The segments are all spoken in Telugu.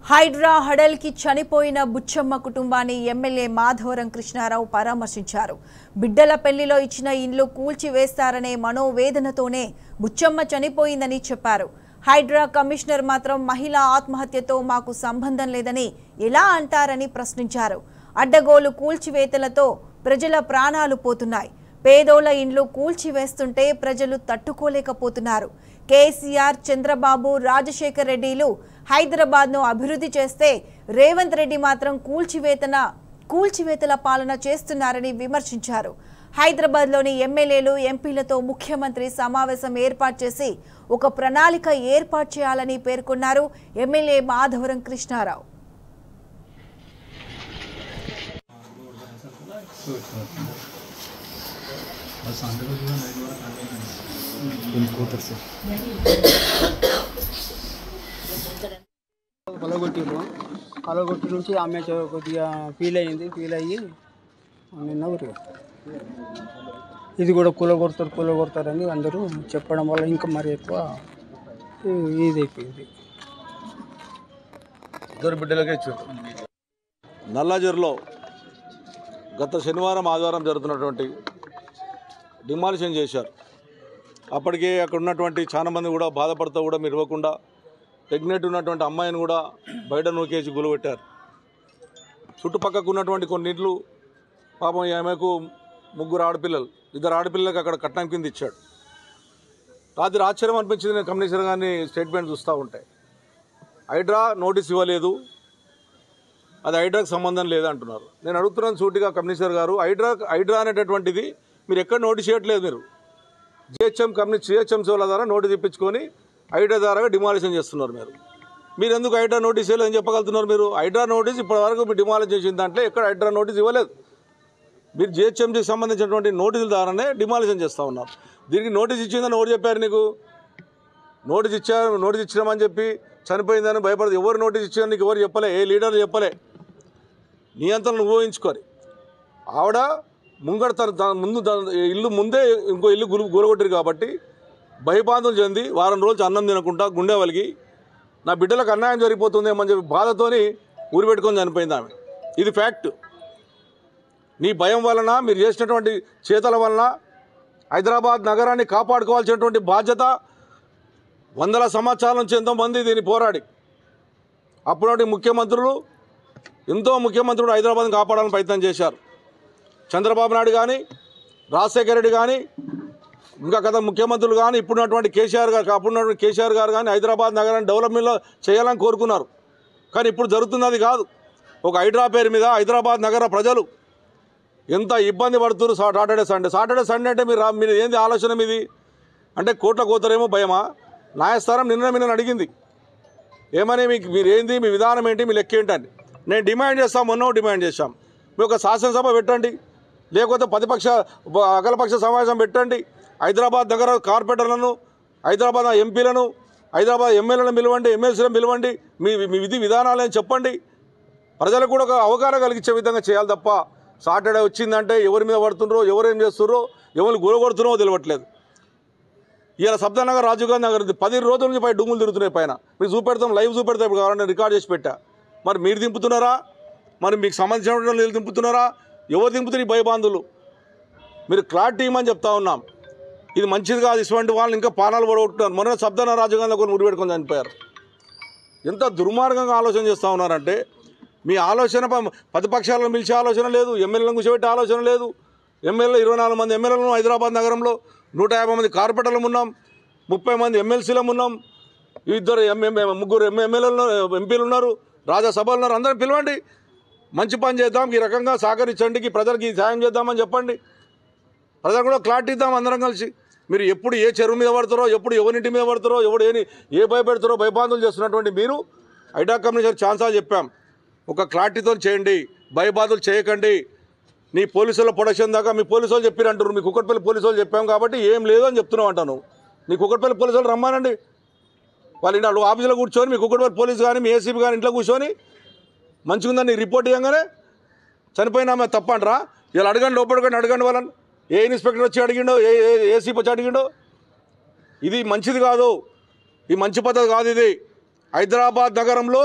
హైడ్రా హడల్కి చనిపోయిన బుచ్చమ్మ కుటుంబాన్ని ఎమ్మెల్యే మాధవరం కృష్ణారావు పరామర్శించారు. బిడ్డల పెళ్లిలో ఇచ్చిన ఇండ్లు కూల్చివేస్తారనే మనోవేదనతోనే బుచ్చమ్మ చనిపోయిందని చెప్పారు. హైడ్రా కమిషనర్ మాత్రం మహిళా ఆత్మహత్యతో మాకు సంబంధం లేదని ఎలా అంటారని ప్రశ్నించారు. అడ్డగోలు కూల్చివేతలతో ప్రజల ప్రాణాలు పోతున్నాయి. పేదోళ్ల ఇండ్లు కూల్చివేస్తుంటే ప్రజలు తట్టుకోలేకపోతున్నారు. కేసీఆర్, చంద్రబాబు, రాజశేఖర్ రెడ్డిలు హైదరాబాద్ను అభివృద్ధి చేస్తే రేవంత్ రెడ్డి మాత్రం కూల్చివేతల పాలన చేస్తున్నారని విమర్శించారు. హైదరాబాద్లోని ఎమ్మెల్యేలు, ఎంపీలతో ముఖ్యమంత్రి సమావేశం ఏర్పాటు చేసి ఒక ప్రణాళిక ఏర్పాటు చేయాలని పేర్కొన్నారు ఎమ్మెల్యే మాధవరం కృష్ణారావు. పొలగొట్టి నుంచి ఆమె కొద్దిగా ఫీల్ అయ్యి నిన్న ఊరు ఇది కూడా కూలగొడతారని అందరూ చెప్పడం వల్ల ఇంకా మరి ఎక్కువ ఇది అయిపోయింది. ఇద్దరు బిడ్డలకే ఇచ్చారు. నల్లజర్లో గత శనివారం, ఆదివారం జరుగుతున్నటువంటి డిమాలిషన్ చేశారు. అప్పటికే అక్కడ ఉన్నటువంటి చాలా మంది కూడా బాధపడుతూ కూడా మీరు ఇవ్వకుండా ప్రెగ్నెంట్ ఉన్నటువంటి అమ్మాయిని కూడా బయట నూకేసి గులబెట్టారు. చుట్టుపక్కకు ఉన్నటువంటి కొన్ని ఇండ్లు పాపం ఆమెకు 3 ఆడపిల్లలు, 2 ఆడపిల్లలకు అక్కడ కట్నం కింద ఇచ్చాడు. రాత్రి ఆశ్చర్యం అనిపించింది నేను కమిషనర్ గారిని స్టేట్మెంట్ చూస్తూ ఉంటాయి. హైడ్రా నోటీస్ ఇవ్వలేదు, అది హైడ్రాకు సంబంధం లేదంటున్నారు. నేను అడుగుతున్నాను సూటిగా కమిషనర్ గారు, హైడ్రా అనేటటువంటిది మీరు ఎక్కడ నోటీస్ చేయట్లేదు. మీరు జిహెచ్ఎంసీ వాళ్ళ ద్వారా నోటీస్ ఇప్పించుకొని హైడ్రా ద్వారా డిమాలిషన్ చేస్తున్నారు. మీరు ఎందుకు హైడ్రా నోటీస్ ఇవ్వలేదని చెప్పగలుగుతున్నారు? మీరు హైడ్రా నోటీస్ ఇప్పటివరకు మీరు డిమాలిషన్ చేసిన దాంట్లో ఎక్కడ హైడ్రా నోటీస్ ఇవ్వలేదు. మీరు జిహెచ్ఎంసీకి సంబంధించినటువంటి నోటీసుల ద్వారానే డిమాలిషన్ చేస్తూ ఉన్నారు. దీనికి నోటీస్ ఇచ్చిందని ఎవరు చెప్పారు నీకు? నోటీస్ ఇచ్చినామని చెప్పి చనిపోయిందని భయపడదు. ఎవరు నోటీస్ ఇచ్చారని నీకు ఎవరు చెప్పలే, ఏ లీడర్లు చెప్పలే. నీ అంతా నువ్వు ఊహించుకొని ఆవిడ ముంగడ తన ముందు ఇల్లు ముందే ఇంకో ఇల్లు గురగొట్టారు కాబట్టి భయబాధలు చెంది వారం రోజులు అన్నం తినకుండా గుండె వలిగి నా బిడ్డలకు అన్యాయం జరిగిపోతుందేమని చెప్పి బాధతోని ఊరి పెట్టుకొని చనిపోయింది ఆమె. ఇది ఫ్యాక్ట్. నీ భయం వలన, మీరు చేసినటువంటి చేతల వలన హైదరాబాద్ నగరాన్ని కాపాడుకోవాల్సినటువంటి బాధ్యత వందల సంవత్సరాల నుంచి ఎంతోమంది దీన్ని పోరాడి అప్పుడటి ముఖ్యమంత్రులు హైదరాబాద్ని కాపాడాలని ప్రయత్నం చేశారు. చంద్రబాబు నాయుడు కానీ, రాజశేఖర రెడ్డి కానీ, ఇంకా గత ముఖ్యమంత్రులు కానీ, ఇప్పుడున్నటువంటి కేసీఆర్ గారు కానీ హైదరాబాద్ నగరాన్ని డెవలప్మెంట్లో చేయాలని కోరుకున్నారు. కానీ ఇప్పుడు జరుగుతుంది అది కాదు. ఒక హైడ్రా పేరు మీద హైదరాబాద్ నగర ప్రజలు ఎంత ఇబ్బంది పడుతున్నారు. సాటర్డే సండే అంటే మీరు ఏంది ఆలోచన మీది? అంటే కోట్ల కోతరేమో భయమా? న్యాయస్థానం నిన్న అడిగింది ఏమని, మీరు ఏంది, మీ విధానం ఏంటి, మీ లెక్క ఏంటని. నేను డిమాండ్ చేస్తాం, మొన్న డిమాండ్ చేశాం. మీరు ఒక శాసనసభ పెట్టండి, లేకపోతే అఖిలపక్ష సమావేశం పెట్టండి. హైదరాబాద్ నగర కార్పొరేటర్లను, హైదరాబాద్ ఎంపీలను, హైదరాబాద్ ఎమ్మెల్యేలను పిలవండి, ఎమ్మెల్సీలను పిలవండి. మీ విధి విధానాలని చెప్పండి. ప్రజలకు కూడా ఒక అవగాహన కలిగించే విధంగా చేయాలి తప్ప సాటర్డే వచ్చిందంటే ఎవరి మీద పడుతుండ్రో, ఎవరేం చేస్తున్నారో, ఎవరిని గురగొడుతున్నారో తెలియట్లేదు. ఇలా సబ్దానగర్, రాజీవ్ గాంధీ నగర్ 10 రోజుల నుంచి పై డుమ్ములు తిరుగుతున్నాయి పైన. మీకు చూపెడతాం, లైవ్ చూపెడతాం. ఇప్పుడు కావాలంటే రికార్డ్ చేసి పెట్టా. మరి మీరు దింపుతున్నారా? మరి మీకు సంబంధించిన వీళ్ళు దింపుతున్నారా? ఎవరు దింపుతున్నారు ఈ భయబాంధులు? మీరు క్లారిటీ ఇవ్వమని చెప్తా ఉన్నాం. ఇది మంచిది కాదు. ఇటువంటి వాళ్ళని ఇంకా పానాలు పడగొట్టున్నారు. మొన్న సబ్దానగర్, రాజీవ్ గాంధీ కొన్ని ముడిపెట్టుకొని చనిపోయారు. ఎంత దుర్మార్గంగా ఆలోచన చేస్తూ ఉన్నారంటే, మీ ఆలోచన ప్రతిపక్షాలను పిలిచే ఆలోచన లేదు, ఎమ్మెల్యేలను కూర్చోబెట్టే ఆలోచన లేదు. 24 మంది ఎమ్మెల్యేలను హైదరాబాద్ నగరంలో, 150 మంది కార్పొరేటర్లు ఉన్నాం, 30 మంది ఎమ్మెల్సీలు ఉన్నాం, 3 ఎంపీలు ఉన్నారు, రాజ్యసభలు ఉన్నారు. అందరూ పిలవండి, మంచి పని చేద్దాం, ఈ రకంగా సహకరించండి, ప్రజలకి సాయం చేద్దామని చెప్పండి. ప్రజలు కూడా క్లారిటీ ఇద్దాం అందరం కలిసి. మీరు ఎప్పుడు ఏ చెరువు మీద పడతారో, ఎప్పుడు ఎవరింటి మీద పడతారో, ఎవడు ఏ భయపెడతారో, భయబాంధులు చేస్తున్నటువంటి మీరు హైడ్రా కమిషనర్ ఛాన్సాలు చెప్పాం, ఒక క్లారిటీతో చేయండి, భయబాధలు చేయకండి. నీ పోలీసుల ప్రొడక్షన్ దాకా మీ పోలీసు వాళ్ళు చెప్పిరంటారు. మీ కుక్కట్పల్లి పోలీసు వాళ్ళు చెప్పాం కాబట్టి ఏం లేదు అని చెప్తున్నావు అంటాను. నీ కుక్కట్పల్లి పోలీసు వాళ్ళు రమ్మానండి. వాళ్ళు ఆఫీసులో కూర్చొని, మీ కుక్కట్పల్లి పోలీసు కానీ, మీ ఏసీపీ కానీ ఇంట్లో కూర్చొని మంచిగా ఉందని రిపోర్ట్ ఇవ్వగానే చనిపోయినా ఆమె తప్పంటారా? ఇలా అడగండి, అడగండి వాళ్ళని. ఏ ఇన్స్పెక్టర్ వచ్చి అడిగిండో, ఏ ఏసీపీ వచ్చి అడిగిండో? ఇది మంచిది కాదు, ఈ మంచి పద్ధతి కాదు. ఇది హైదరాబాద్ నగరంలో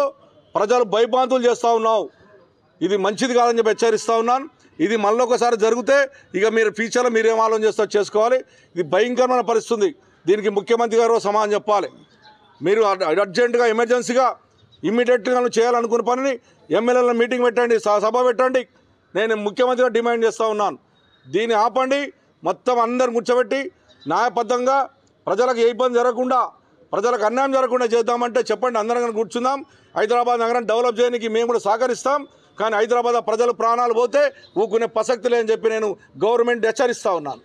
ప్రజలు భయభ్రాంతులు చేస్తూ ఉన్నావు. ఇది మంచిది కాదని చెప్పి హెచ్చరిస్తూ ఉన్నాను. ఇది మళ్ళీ ఒకసారి జరిగితే ఇక మీరు ఫ్యూచర్లో మీరేం ఆలోచన చేస్తారో చేసుకోవాలి. ఇది భయంకరమైన పరిస్థితి. దీనికి ముఖ్యమంత్రి గారు సమాధానం చెప్పాలి. మీరు అర్జెంటుగా ఎమర్జెన్సీగా ఇమ్మీడియట్గా చేయాలనుకున్న పనిని ఎమ్మెల్యేల మీటింగ్ పెట్టండి, సభ పెట్టండి. నేను ముఖ్యమంత్రిగా డిమాండ్ చేస్తూ ఉన్నాను. దీన్ని ఆపండి. మొత్తం అందరు కూర్చోబెట్టి న్యాయబద్ధంగా ప్రజలకు ఏ ఇబ్బంది జరగకుండా, ప్రజలకు అన్యాయం జరగకుండా చేద్దామంటే చెప్పండి. అందరం కూర్చుందాం. హైదరాబాద్ నగరాన్ని డెవలప్ చేయడానికి మేము కూడా సహకరిస్తాం. కానీ హైదరాబాద్ ప్రజల ప్రాణాలు పోతే ఊకునే ప్రసక్తి లేదని చెప్పి నేను గవర్నమెంట్ హెచ్చరిస్తూ ఉన్నాను.